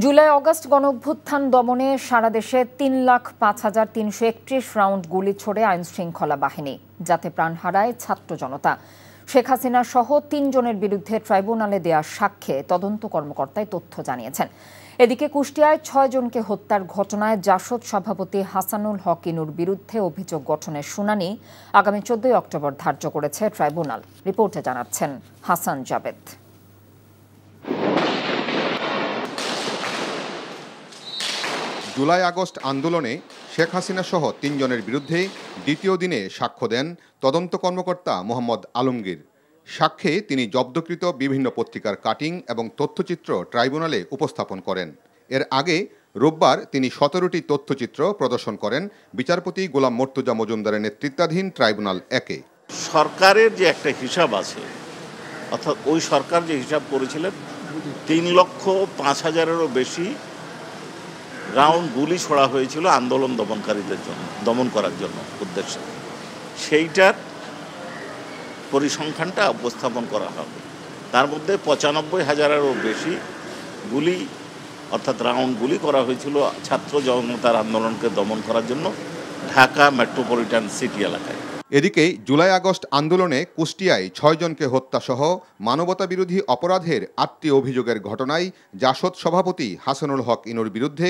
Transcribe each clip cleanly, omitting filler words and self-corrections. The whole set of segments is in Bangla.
জুলাই অগাস্ট গণঅভ্যুত্থান দমনে সারা দেশে ৩,৫,৩৩১ রাউন্ড গুলি ছোড়ে আইনশৃঙ্খলা বাহিনী, যাতে প্রাণ হারায় ছাত্র জনতা। শেখ হাসিনা সহ ৩ জনের বিরুদ্ধে ট্রাইব্যুনালে দেয়া সাক্ষ্যে তদন্ত কর্মকর্তায় তথ্য জানিয়েছেন। এদিকে কুষ্টিয়ায় ৬ জনকে হত্যার ঘটনায় জাসদ সভাপতি হাসানুল হক ইনুর বিরুদ্ধে অভিযোগ গঠনের শুনানি আগামী ১৪ অক্টোবর ধার্য করেছে ট্রাইব্যুনাল। রিপোর্টে জানাচ্ছেন হাসান জাবেদ। জুলাই আগস্ট আন্দোলনে শেখ হাসিনা সহ ৩ জনের বিরুদ্ধে দ্বিতীয় দিনে সাক্ষ্য দেন তদন্ত কর্মকর্তা মোহাম্মদ আলমগীর। সাক্ষ্যে তিনি জব্দকৃত বিভিন্ন পত্রিকার কাটিং এবং তথ্যচিত্র ট্রাইব্যুনালে উপস্থাপন করেন। এর আগে রোববার তিনি ১৭টি তথ্যচিত্র প্রদর্শন করেন বিচারপতি গোলাম মর্তুজা মজুমদারের নেতৃত্বাধীন ট্রাইব্যুনাল ১-এ। সরকারের যে একটা হিসাব আছে, অর্থাৎ ওই সরকার যে হিসাব করেছিলেন ৩,০৫,০০০-এরও বেশি রাউন্ড গুলি ছোড়া হয়েছিল আন্দোলন দমনকারীদের জন্য, দমন করার জন্য উদ্দেশ্যে, সেইটার পরিসংখ্যানটা উপস্থাপন করা হবে। তার মধ্যে ৯৫,০০০-এরও বেশি গুলি অর্থাৎ রাউন্ড গুলি করা হয়েছিল ছাত্র জনতার আন্দোলনকে দমন করার জন্য ঢাকা মেট্রোপলিটন সিটি এলাকায়। এদিকে জুলাই আগস্ট আন্দোলনে কুষ্টিয়ায় ৬ জনকে হত্যাসহ মানবতাবিরোধী অপরাধের ৮টি অভিযোগের ঘটনায় জাসদ সভাপতি হাসানুল হক ইনুর বিরুদ্ধে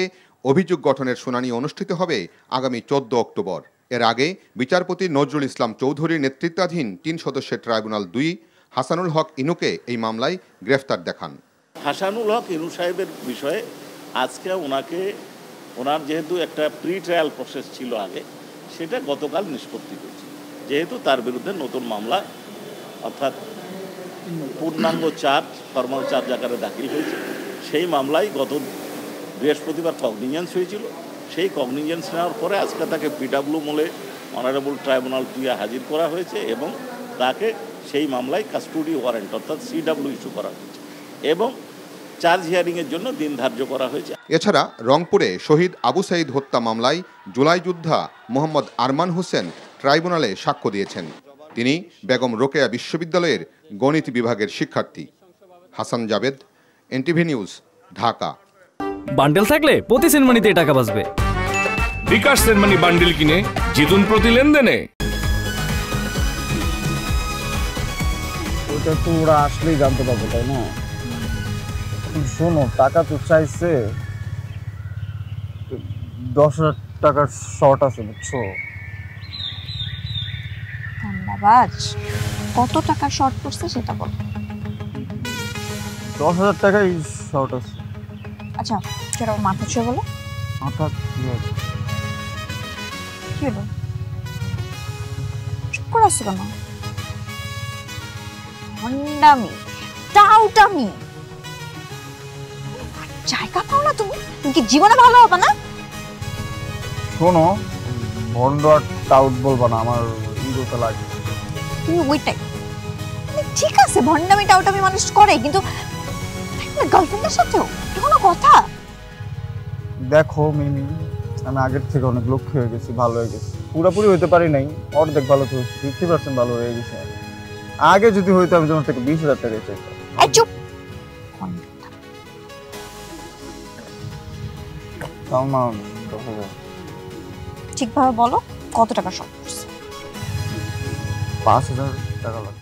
অভিযোগ গঠনের শুনানি অনুষ্ঠিত হবে আগামী ১৪ অক্টোবর। এর আগে বিচারপতি নজরুল ইসলাম চৌধুরীর নেতৃত্বাধীন ৩ সদস্যের ট্রাইব্যুনাল ২ হাসানুল হক ইনুকে এই মামলায় গ্রেফতার দেখান। হাসানুল হক ইনু সাহেবের বিষয়ে আজকে ওনার যেহেতু একটা প্রি ট্রায়াল প্রসেস ছিল আগে, সেটা গতকাল নিষ্পত্তি হয়েছে। যেহেতু তার বিরুদ্ধে নতুন মামলা অর্থাৎ পূর্ণাঙ্গ ফরমাল চার্জ আকারে দাখিল হয়েছে, সেই মামলায় গত বৃহস্পতিবার কগনিজেন্স হয়েছিল। সেই কগনিজেন্স নেওয়ার পরে আজকে তাকে পিডব্লিউ মোলে অনারেবল ট্রাইব্যুনাল 2-এ হাজির করা হয়েছে এবং তাকে সেই মামলায় কাস্টোডি ওয়ারেন্ট অর্থাৎ CW ইস্যু করা হয়েছে এবং চার্জ হিয়ারিংয়ের জন্য দিন ধার্য করা হয়েছে। এছাড়া রংপুরে শহীদ আবু সাঈদ হত্যা মামলায় জুলাই যোদ্ধা মোহাম্মদ আরমান হোসেন ট্রাইব্যুনালে সাক্ষ্য দিয়েছেন। তিনি বেগম রোকেয়া বিশ্ববিদ্যালয়ের গণিত বিভাগের শিক্ষার্থী। Hasan Javed, NTV news, Dhaka. Bundle থাকলে প্রতি সেনমানিতে টাকা বাঁচবে। বিকাশ সেনমানি বান্ডেল কিনে জিতুন প্রতি লেনদেনে। ওটা তো ওরা আসলেই জানতে পারবো, তাই না? শোনো, টাকা তো চাইছে, 10,000 টাকার শর্ট আছে, বুঝছো? ধন্যবাদ। কত টাকা শর্ট পড়ছে সেটা বল। 10,000 টাকাই শর্ট আছে। আচ্ছা, সেটা মাথা ছুঁয়ে বলো। মাথা কি হলো? চুপ করে আসছো কেন? ভণ্ডামি, টাউটামি, জায়গা পাও না তুমি? তুমি কি জীবনে ভালো হবে না? শোনো, ভন্ড আর টাউট বলবা না, আমার ইগোতে লাগে। তুমি ওইটাই ঠিক আছে, ভণ্ডামি টাউটামি মানুষ করে, কিন্তু গার্লফ্রেন্ডের সাথেও কোনো কথা। দেখো মিমি, আমি আগের থেকে অনেক লক্ষ্য হয়ে গেছি, ভালো হয়ে গেছি। পুরোপুরি হইতে পারি নাই, অর্ধেক ভালো তো 50% ভালো হয়ে গেছে। আগে যদি হইতো আমি তোমার থেকে 20,000 টাকা চাইতাম। চুপ। ঠিকভাবে বলো, কত টাকা শর্ট পড়ছে? 5,000 টাকা লাগবে।